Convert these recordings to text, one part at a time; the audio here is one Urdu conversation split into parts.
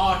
8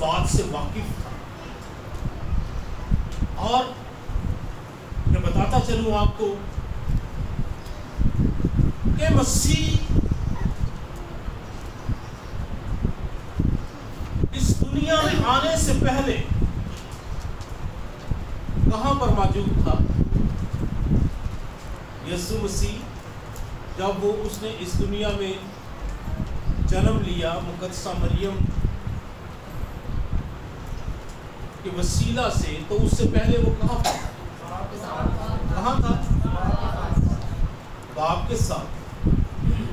بات سے واقف تھا. اور میں بتاتا چلوں آپ کو کہ مسیح اس دنیا میں آنے سے پہلے کہاں پر موجود تھا؟ یسوع مسیح جب اس نے اس دنیا میں جنم لیا مقدسہ مریم کے وسیلہ سے، تو اس سے پہلے وہ کہاں تھا؟ کہاں تھا؟ باپ کے ساتھ.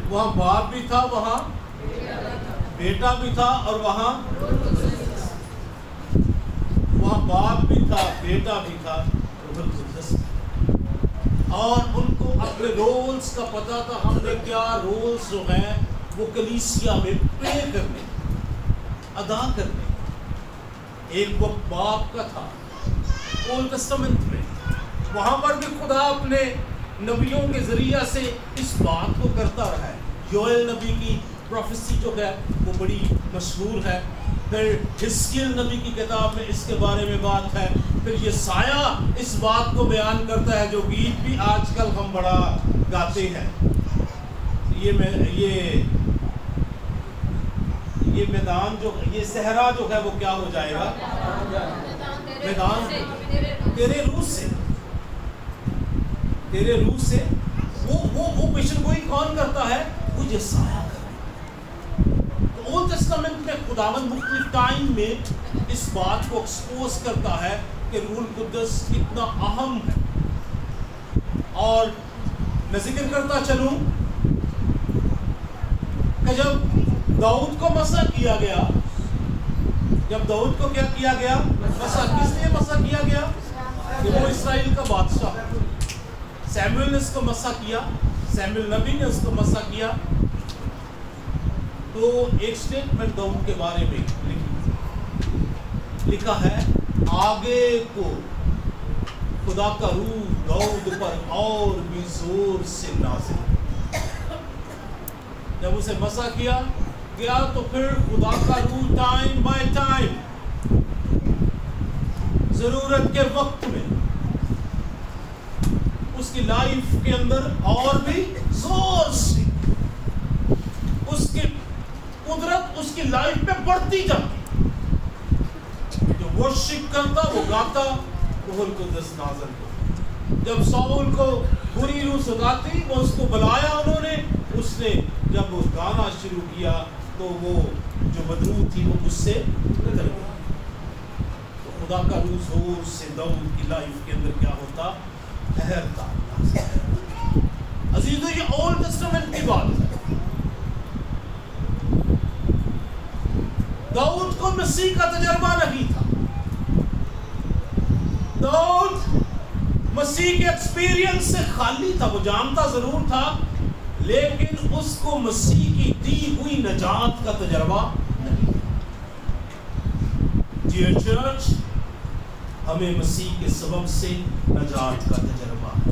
وہاں باپ بھی تھا، وہاں بیٹا بھی تھا، اور وہاں باپ بھی تھا، بیٹا بھی تھا، اور ان کو اپنے رولز کا پتا تھا. ہم نے کیا رولز جو ہیں وہ کلیسیا میں پلے کرنے، ادا کرنے. ایک وقت باپ کا تھا اولڈ ٹیسٹمنٹ میں، وہاں پر بھی خدا اپنے نبیوں کے ذریعہ سے اس بات کو کرتا رہا ہے. یوئیل نبی کی پروفیسی جو ہے وہ بڑی مشہور ہے. پھر حزقیل نبی کی کتاب میں اس کے بارے میں بات ہے. پھر یسایہ اس بات کو بیان کرتا ہے، جو گیت بھی آج کل ہم بڑا گاتے ہیں. یہ میدان جو یہ صحرا جو ہے وہ کیا ہو جائے گا؟ میدان تیرے روح سے وہ پیشن گوئی کون کرتا ہے؟ وہ یسایہ. اولڈ ٹیسٹمنٹ میں خداوند مختلف ٹائم میں اس بات کو ایکسپوز کرتا ہے کہ روح القدس کتنا اہم ہے. اور میں ذکر کرتا چلوں کہ جب داؤد کو مسح کیا گیا، جب داؤد کو کیا کیا گیا؟ مسح. کس لیے مسح کیا گیا؟ کہ وہ اسرائیل کا بادشاہ. سیموئیل نے اس کو مسح کیا، سیموئیل نبی نے اس کو مسح کیا. تو ایک سٹیٹمنٹ داؤد کے بارے میں لکھا ہے، آگے کو خدا کا روح داؤد پر اور بھی زور سے نازل. جب اسے مسح کیا گیا تو پھر خدا کا روح ٹائم بائی ٹائم ضرورت کے وقت میں اس کی لائف کے اندر اور بھی زور سے اس کی قدرت اس کی لائف میں بڑھتی جاتی. جو ورشپ کرتا وہ گاتا، روح القدس نازل ہوتا. جب ساؤل کو بری روح ستاتی وہ اس کو بلایا انہوں نے، اس نے جب وہ گانا شروع کیا تو وہ جو بدروح تھی وہ اس سے نکل گئی. تو خدا کا روح زور سے داؤد کی لائف کے اندر کیا ہوتا؟ ٹھہرتا. عزیزو یہ اولڈ ٹیسٹمنٹ کی بات ہے. داؤد کو مسیح کا تجربہ نہیں تھا. داؤد مسیح کے ایکسپیرینس سے خالی تھا. وہ جانتا ضرور تھا لیکن اس کو مسیح کی دی ہوئی نجات کا تجربہ نہیں. ڈیئر چرچ، ہمیں مسیح کے سبب سے نجات کا تجربہ ہے.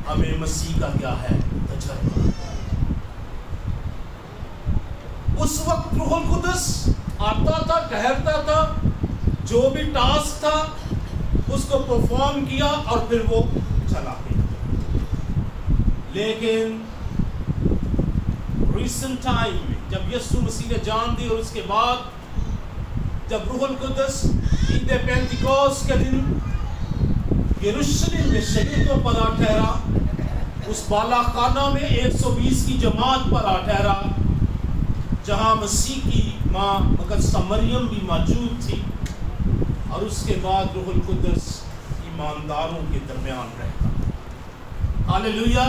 ہمیں مسیح کا کیا ہے؟ تجربہ. اس وقت روح القدس آتا تھا، ٹھہرتا تھا، جو بھی ٹاسک تھا اس کو پرفارم کیا اور پھر وہ چلا گیا. لیکن ریسنٹ ٹائم میں جب یسوع مسیح نے جان دی اور اس کے بعد جب روح القدس عید پینتیکوست کے دن یروشلم میں شہیدوں پر آ ٹھہرا، اس بالا خانہ میں 120 کی جماعت پر آ ٹھہرا جہاں مسیح کی ماں مقدسہ مریم بھی موجود تھی، اور اس کے بعد روح القدس ایمانداروں کے درمیان رہتا. ہاللیلویا.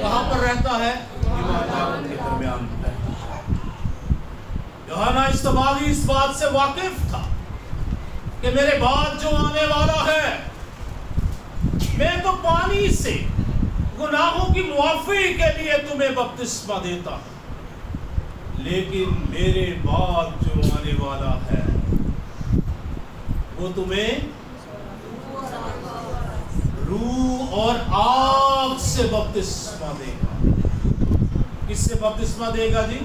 کہاں پر رہتا ہے؟ ایمانداروں کے درمیان رہتا ہے. یوحنا اصطباغی اس بات سے واقف تھا کہ میرے بعد جو آنے والا ہے، میں تو پانی سے گناہوں کی معافی کے لیے تمہیں بپتسمہ دیتا ہوں، لیکن میرے بعد جو آنے والا ہے وہ تمہیں روح اور آگ سے بپتسمہ دے گا. کس سے بپتسمہ دے گا جی؟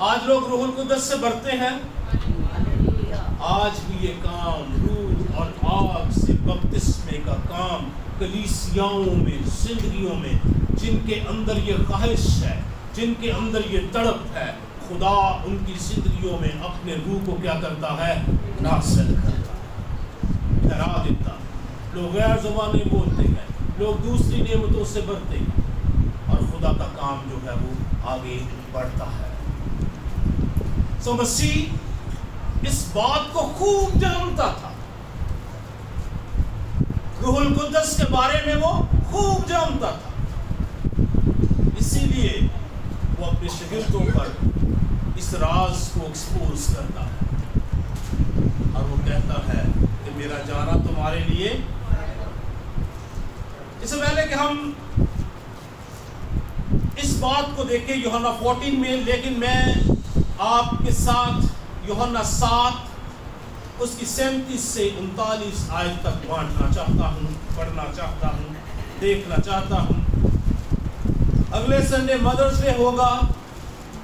آج لوگ روح القدس سے برتے ہیں. آج بھی یہ کام روح اور آگ سے بپتسمے کا کام کلیسیاؤں میں, زندگیوں میں جن کے اندر یہ خواہش ہے, جن کے اندر یہ تڑپ ہے, خدا ان کی زندگیوں میں اپنے روح کو کیا کرتا ہے؟ نازل کرتا ہے, ٹھہرا دیتا ہے. لوگ غیر زبانیں بولتے ہیں, لوگ دوسری نعمتوں سے برتے ہیں, اور خدا کا کام جو ہے وہ آگے بڑھتا ہے. سو مسیح اس بات کو خوب جانتا تھا, روح القدس کے بارے میں وہ خوب جانتا تھا. اسی لیے وہ اپنے شاگردوں پر اس راز کو ایکسپوز کرتا ہے, اور وہ کہتا ہے کہ میرا جانا تمہارے لیے. اس سے پہلے کہ ہم اس بات کو دیکھیں یوحنا 14 میں, لیکن میں آپ کے ساتھ یوحنا 7 اس کی 37 سے 39 آیت تک بانٹنا چاہتا ہوں, پڑھنا چاہتا ہوں, دیکھنا چاہتا ہوں. اگلے سنڈے مدرس ڈے ہوگا,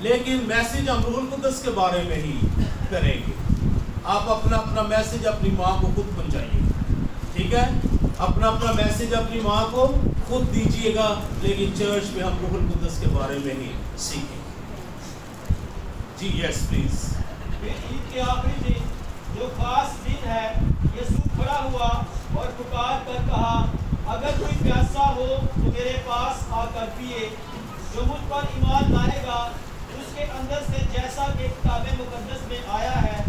لیکن میسیج ہم روح القدس کے بارے میں ہی کریں گے. آپ اپنا اپنا میسیج اپنی ماں کو خود پہنچائیے, ٹھیک ہے؟ اپنا اپنا میسیج اپنی ماں کو خود دیجیے گا, لیکن چرچ میں ہم روح القدس کے بارے میں ہی سیکھیں. جی یس پلیز. عید کے آخری دن جو خاص دن ہے, یسوع کھڑا ہوا اور پکار کر کہا, اگر کوئی پیاسا ہو تو میرے پاس آ کر پیے. جو مجھ پر ایمان لائے گا اس کے اندر سے جیسا کہ کتاب مقدس میں آیا ہے,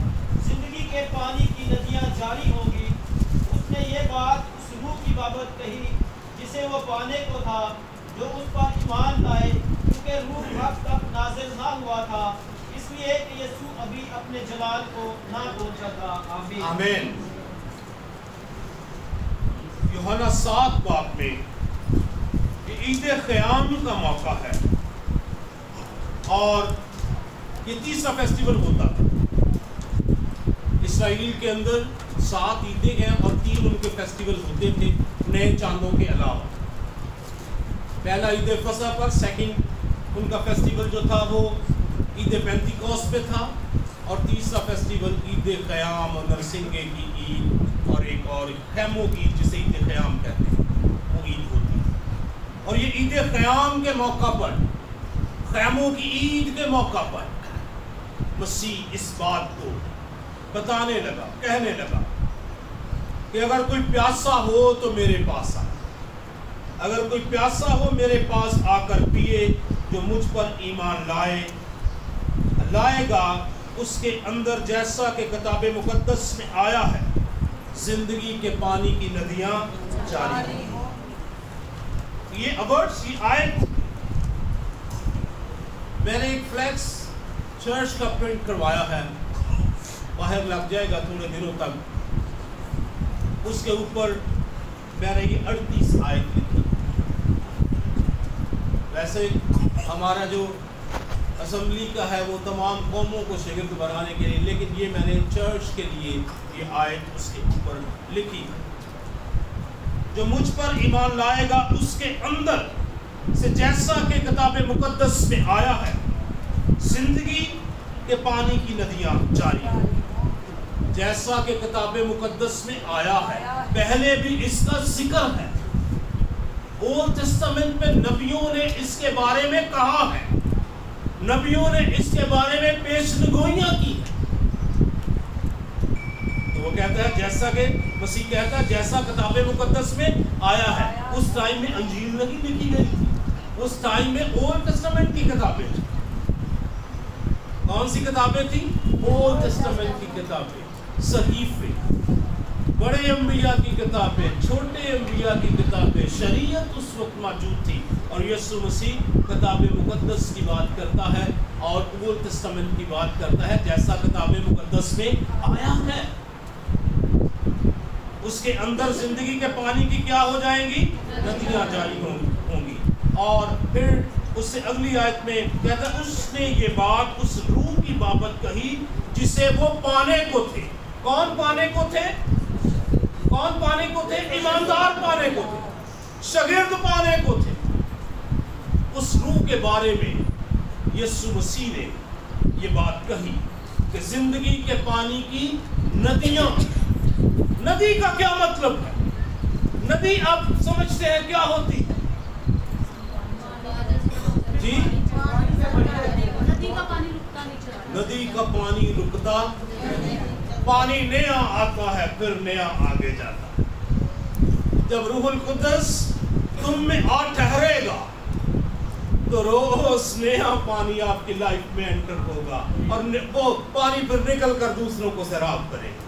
زندگی کے پانی کی ندیاں جاری ہوں گی. اس نے یہ بات اس روح کی بابت کہی جسے وہ پانے کو تھا, جو اس پر ایمان لائے, کیونکہ روح اب تک نازل نہ ہوا تھا, اس لیے کہ یسوع ابھی اپنے جلال کو نہ پہنچا تھا. آمین. آمین. یوحنا 7 باب میں یہ عید قیام کا موقع ہے, اور یہ تیسرا فیسٹیول ہوتا تھا. اسرائیل کے اندر 7 عیدیں ہیں اور 3 ان کے فیسٹیول ہوتے تھے نئے چاندوں کے علاوہ. پہلا عید فصح پر, سیکنڈ ان کا فیسٹیول جو تھا وہ عید پینتیکوس پہ تھا, اور تیسرا فیسٹیول عید قیام اور نرسنگے کی عید, اور ایک اور خیموں کی عید جسے عید قیام کہتے ہیں, وہ عید ہوتی ہے. اور یہ عید قیام کے موقع پر, خیموں کی عید کے موقع پر مسیح اس بات کو بتانے لگا, کہنے لگا کہ اگر کوئی پیاسا ہو تو میرے پاس آ, اگر کوئی پیاسا ہو میرے پاس آ کر پیے. جو مجھ پر ایمان لائے گا اس کے اندر جیسا کہ کتاب مقدس میں آیا ہے, زندگی کے پانی کی ندیاں جاری ہوں. یہ ورڈز, یہ آیت میں نے ایک فلیکس چرچ کا پرنٹ کروایا ہے, باہر لگ جائے گا تھوڑے دنوں تک. اس کے اوپر میں نے یہ 38 آیت لکھی. ویسے ہمارا جو اسمبلی کا ہے وہ تمام قوموں کو شاگرد بنانے کے لیے, لیکن یہ میں نے چرچ کے لیے یہ آیت اس کے اوپر لکھی. جو مجھ پر ایمان لائے گا اس کے اندر سے جیسا کہ کتاب مقدس میں آیا ہے, زندگی کے پانی کی ندیاں جاری ہیں. جیسا کہ کتاب مقدس میں آیا ہے, پہلے بھی اس کا ذکر ہے. اولڈ ٹیسٹمنٹ میں نبیوں نے اس کے بارے میں کہا ہے, نبیوں نے اس کے بارے میں پیشنگوئیاں کی ہیں. تو وہ کہتا ہے جیسا کہ مسیح کہتا ہے جیسا کتاب مقدس میں آیا ہے. اس ٹائم میں انجیل نہیں لکھی گئی تھی, اس ٹائم میں اولڈ ٹیسٹمنٹ کی کتابیں تھیں. کون سی کتابیں تھیں؟ اولڈ ٹیسٹمنٹ کی کتابیں, صحیفے, بڑے انبیاء کی کتابیں, چھوٹے انبیاء کی کتابیں. شریعت اس وقت موجود تھی, اور یسوع مسیح کتاب مقدس کی بات کرتا ہے اور اولڈ ٹیسٹمنٹ کی بات کرتا ہے جیسا کتاب مقدس میں آیا ہے. اس کے اندر زندگی کے پانی کی کیا ہو جائیں گی؟ ندیاں جاری ہوں گی. اور پھر اس سے اگلی آیت میں کہتا ہے اس نے یہ بات اس روح کی بابت کہی جسے وہ پانے کو تھے. کون پانے کو تھے؟ کون پانے کو تھے؟ ایماندار پانے کو تھے, شاگرد پانے کو تھے. اس روح کے بارے میں یسوع مسیح نے یہ بات کہی کہ زندگی کے پانی کی ندیاں. ندی کا کیا مطلب ہے؟ ندی آپ سمجھتے ہیں کیا ہوتی ہے؟ جی ندی کا پانی رکتا، پانی نیا آتا ہے پھر نیا آگے جاتا ہے. جب روح القدس تم میں آ ٹھہرے گا تو روز نیا پانی آپ کی لائف میں انٹر ہوگا اور وہ پانی پھر نکل کر دوسروں کو سیراب کرے گا.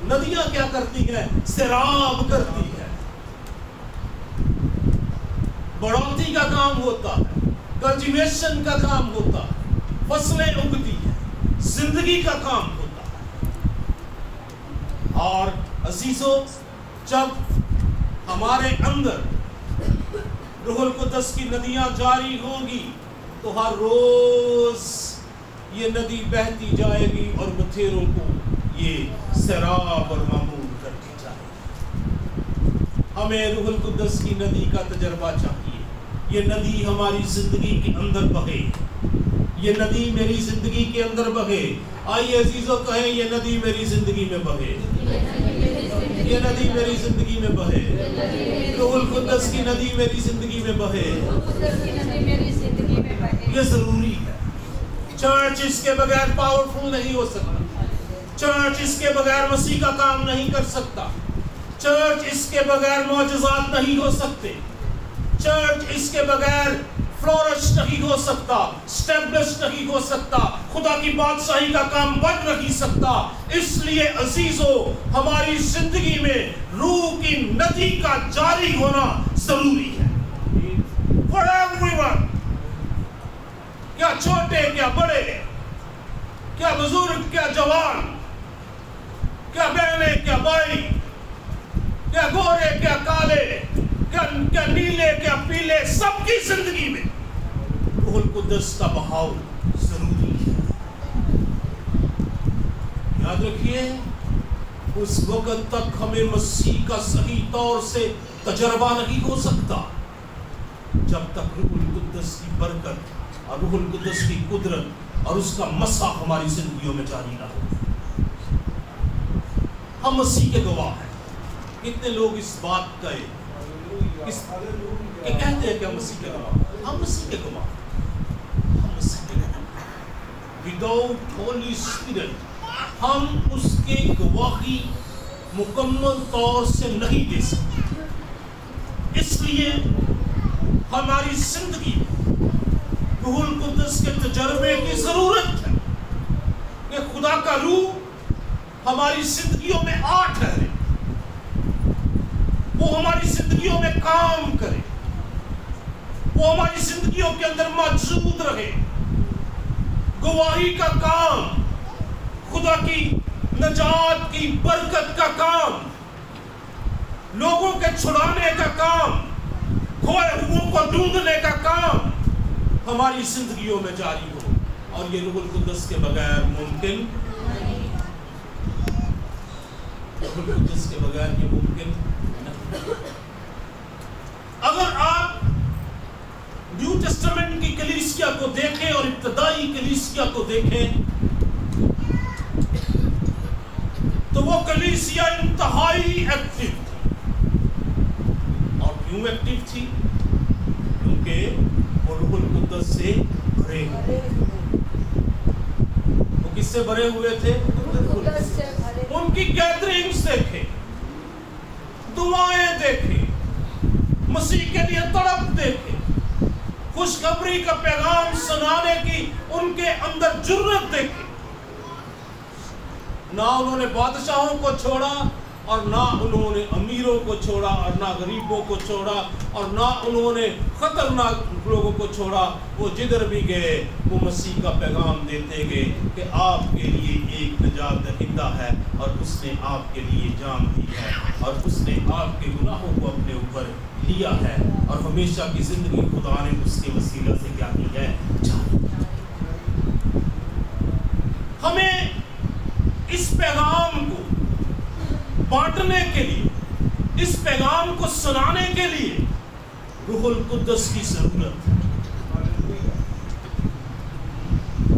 ندیاں کیا کرتی ہیں؟ سیراب کرتی ہے. بڑھوتی کا کام ہوتا ہے، کلٹیویشن کا کام ہوتا ہے، فصلیں اگتی ہیں، زندگی کا کام ہوتا ہے. اور عزیزو، جب ہمارے اندر روح القدس کی ندیاں جاری ہوں گی تو ہر روز یہ ندی بہتی جائے گی اور بتھیروں کو یہ سیراب اور معمول کرتی جائے گی. ہمیں روح القدس کی ندی کا تجربہ چاہیے. یہ ندی ہماری زندگی کے اندر بہے، یہ ندی میری زندگی کے اندر بہے. آئیے عزیزو کہیں، یہ ندی میری زندگی میں بہے، یہ ندی میری زندگی میں بہے. روح القدس کی ندی میری زندگی میں بہے. یہ ضروری ہے. چرچ اس کے بغیر پاورفل نہیں ہو سکتا. چرچ اس کے بغیر مسیح کا کام نہیں کر سکتا. چرچ اس کے بغیر معجزات نہیں ہو سکتے. چرچ اس کے بغیر فلورش نہیں ہو سکتا، اسٹیبلش نہیں ہو سکتا، خدا کی بادشاہی کا کام بن نہیں سکتا. اس لیے عزیزو، ہماری زندگی میں روح کی ندی کا جاری ہونا ضروری ہے. For everyone، کیا چھوٹے کیا بڑے، کیا بزرگ کیا جوان، کیا بہنیں کیا بھائی، کیا گورے کیا کالے، کیا نیلے کیا پیلے، سب کی زندگی میں روح القدس کا بہاؤ ضروری ہے. یاد رکھیے، اس وقت تک ہمیں مسیح کا صحیح طور سے تجربہ نہیں ہو سکتا جب تک روح القدس کی برکت اور روح القدس کی قدرت اور اس کا مسا ہماری زندگیوں میں جاری نہ ہو. ہم مسیح کے گواہ ہیں. کتنے لوگ اس بات کا کہتے ہیں کہ ہم مسیح کے گواہ، ہم مسیح کے گواہ، ہم مسیح کے گواہ. وداؤٹ ہولی اسپرٹ ہم اس کی گواہی مکمل طور سے نہیں دے سکتے. اس لیے ہماری زندگی روح القدس کے تجربے کی ضرورت ہے کہ خدا کا روح ہماری زندگیوں میں آ ٹھہرے، وہ ہماری زندگیوں میں کام کرے، وہ ہماری زندگیوں کے اندر موجود رہے. گواہی کا کام، خدا کی نجات کی برکت کا کام، لوگوں کے چھڑانے کا کام، کھوئے ہوئوں کو ڈھونڈنے کا کام ہماری زندگیوں میں جاری ہو. اور یہ روح القدس کے بغیر ممکن نہیں. روح القدس کے بغیر یہ ممکن نہیں. اگر آپ نیو ٹیسٹمنٹ کی کلیسیا کو دیکھیں اور ابتدائی کلیسیا کو دیکھیں تو وہ کلیسیا انتہائی ایکٹیو تھی. اور کیوں ایکٹیو تھی؟ کیونکہ وہ روح القدس سے بھرے ہوئے. وہ کس سے بھرے ہوئے تھے؟ ان کی گیدرنگز دیکھیں، دعائیں دیکھیں، مسیح کے لیے تڑپ دیکھیں، خوشخبری کا پیغام سنانے کی ان کے اندر جرأت دیکھیں. نہ انہوں نے بادشاہوں کو چھوڑا اور نہ انہوں نے امیروں کو چھوڑا اور نہ غریبوں کو چھوڑا اور نہ انہوں نے خطرناک لوگوں کو چھوڑا. وہ جدھر بھی گئے وہ مسیح کا پیغام دیتے گئے کہ آپ کے لیے ایک نجات دہندہ ہے اور اس نے آپ کے لیے جان دی ہے اور اس نے آپ کے گناہوں کو اپنے اوپر لیا ہے اور ہمیشہ کی زندگی خدا نے اس کے وسیلہ سے کیا کی ہے، جان. ہمیں اس پیغام کو بانٹنے کے لیے، اس پیغام کو سنانے کے لیے روح القدس کی ضرورت ہے.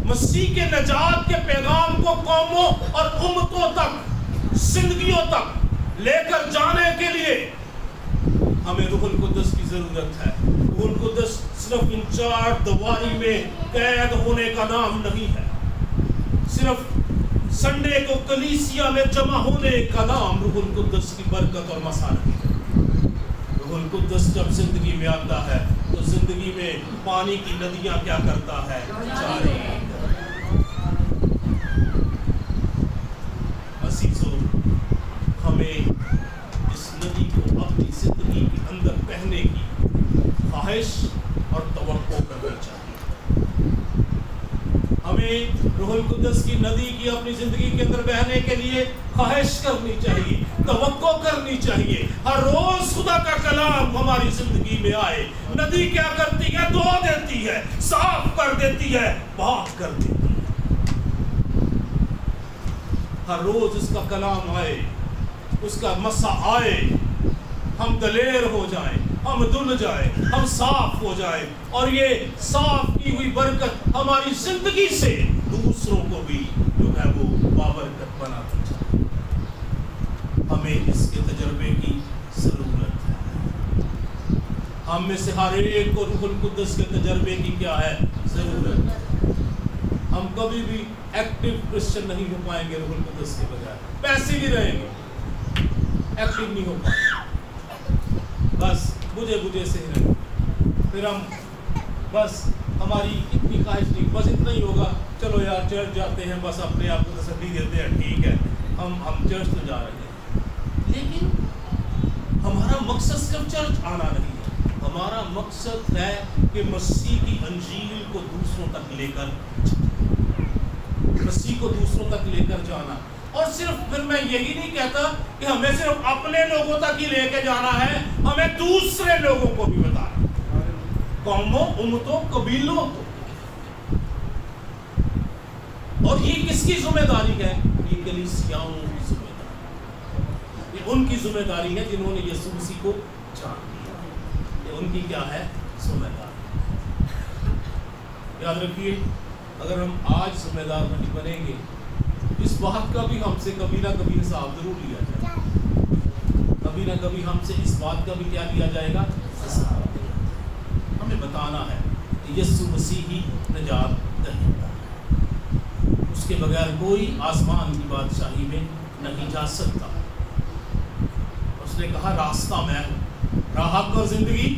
مسیح کے نجات کے پیغام کو قوموں اور امتوں تک، زندگیوں تک لے کر جانے کے لیے ہمیں روح القدس کی ضرورت ہے۔ روح القدس صرف ان 4 دیواری میں قید ہونے کا نام نہیں ہے، صرف سنڈے کو کلیسیا میں جمع ہونے کا نام روح القدس کی برکت اور مسا نہیں ہے۔ روح القدس جب زندگی میں آتا ہے تو زندگی میں پانی کی ندیاں کیا کرتا ہے؟ جاری۔ عزیزو، ہمیں اس ندی کو اپنی زندگی کے اندر بہنے کی خواہش اور توقع کرنی چاہیے۔ ہمیں روح القدس کی ندی کی اپنی زندگی کے اندر بہنے کے لیے خواہش کرنی چاہیے، توقع کرنی چاہیے۔ ہر روز خدا کا کلام ہماری زندگی میں آئے۔ ندی کیا کرتی ہے؟ دھو دیتی ہے، صاف کر دیتی ہے، پاک کر دیتی ہے۔ ہر روز اس کا کلام آئے، اس کا مسا آئے، ہم دلیر ہو جائیں، ہم دھل جائیں، ہم صاف ہو جائیں، اور یہ صاف کی ہوئی برکت ہماری زندگی سے دوسروں کو بھی جو ہے وہ بابرکت بناتی جائے۔ ہمیں اس کے تجربے کی ضرورت ہے۔ ہم میں سے ہر ایک کو روح القدس کے تجربے کی کیا ہے؟ ضرورت ہے۔ ہم کبھی بھی ایکٹیو کرسچن نہیں ہو پائیں گے روح القدس کے بغیر، پیسے بھی رہیں گے، ایکٹیو نہیں ہو پائیں گے، بس بجھے سے ہی رہیں گے۔ پھر ہم بس ہماری اتنی خواہش نہیں، بس اتنا ہی ہوگا، چلو یار چرچ جاتے ہیں، بس اپنے آپ کو تسلی دیتے ہیں، ٹھیک ہے ہم چرچ تو جا رہے ہیں، لیکن ہمارا مقصد صرف چرچ آنا نہیں ہے۔ ہمارا مقصد ہے کہ مسیح کی انجیل کو دوسروں تک لے کر، مسیح کو دوسروں تک لے کر جانا۔ اور صرف پھر میں یہی نہیں کہتا کہ ہمیں صرف اپنے لوگوں تک ہی لے کے جانا ہے، ہمیں دوسرے لوگوں کو بھی بتانا، قوموں، امتوں، قبیلوں کو۔ اور یہ کس کی ذمہ داری ہے؟ یہ کلیسیاؤں کی ذمہ داری، یہ ان کی ذمہ داری ہے جنہوں نے یسوع مسیح کو جان لیا، یہ ان کی کیا ہے؟ ذمہ داری۔ یاد رکھیے، اگر ہم آج ذمہ دار نہیں بنیں گے، اس بات کا بھی ہم سے کبھی نہ کبھی حساب ضرور لیا جائے گا، کبھی نہ کبھی ہم سے اس بات کا بھی کیا لیا جائے گا؟ حساب۔ ہمیں بتانا ہے کہ یسوع مسیح ہی نجات دہندہ ہے، اس کے بغیر کوئی آسمان کی بادشاہی میں نہیں جا سکتا۔ اس نے کہا راستہ میں ہوں، راہ حق اور زندگی،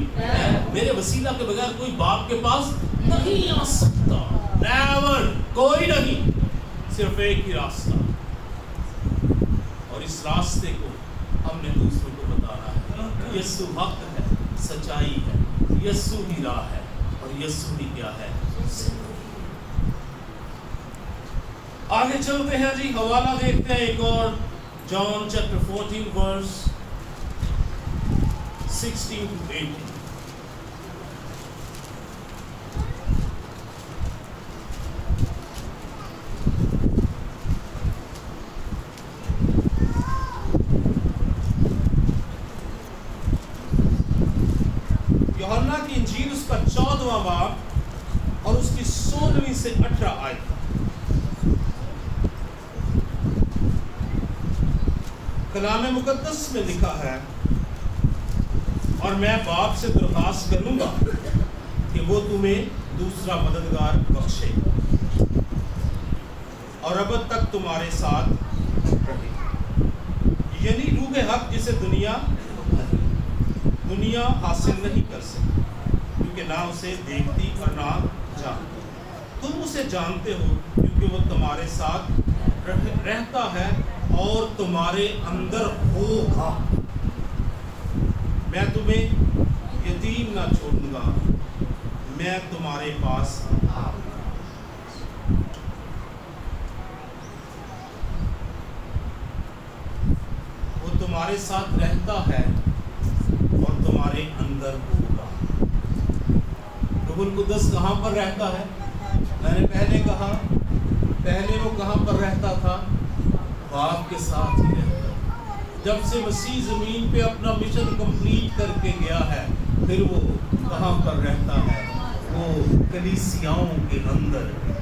میرے وسیلہ کے بغیر کوئی باپ کے پاس نہیں آ سکتا، نیور، کوئی نہیں، صرف ایک ہی راستہ، اور اس راستے کو ہم نے دوسروں کو بتانا ہے۔ یسوع حق ہے، سچائی ہے، یسوع ہی راہ ہے، اور یسوع ہی کیا ہے؟ زندگی۔ آگے چلتے ہیں جی، حوالہ دیکھتے ہیں ایک اور، جان چیپٹر 14 ورس 16 to 18۔ یوحنا کی انجیل اس کا 14واں باب اور اس کی 16ویں سے 18 آیت۔ کلام مقدس میں لکھا ہے، اور میں باپ سے درخواست کروں گا کہ وہ تمہیں دوسرا مددگار بخشے اور ابد تک تمہارے ساتھ رہے، یعنی روح حق جسے دنیا حاصل نہیں کر سکتی، کیونکہ نہ اسے دیکھتی اور نہ جانتی۔ تم اسے جانتے ہو کیونکہ وہ تمہارے ساتھ رہتا ہے اور تمہارے اندر ہوگا۔ میں تمہیں یتیم نہ چھوڑوں گا، میں تمہارے پاس آؤں گا۔ وہ تمہارے ساتھ رہتا ہے اور تمہارے اندر ہوگا۔ روح القدس کہاں پر رہتا ہے؟ میں نے پہلے کہا، پہلے وہ کہاں پر رہتا تھا؟ باپ کے ساتھ ہی رہتا۔ جب سے مسیح زمین پہ اپنا مشن کمپلیٹ کر کے گیا ہے، پھر وہ کہاں پر رہتا ہے؟ وہ کلیسیاؤں کے اندر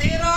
13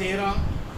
13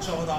14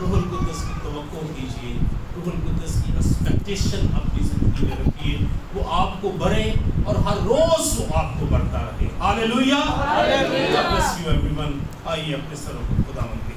روح القدس کی توقع کیجیے، روح القدس کی ایکسپیکٹیشن اپنی زندگی میں رکھیے، وہ آپ کو بڑھے اور ہر روز وہ آپ کو بڑھتا رہے۔ ہاللیلویہ، God bless you everyone۔ آئیے اپنے سروں کو خداوند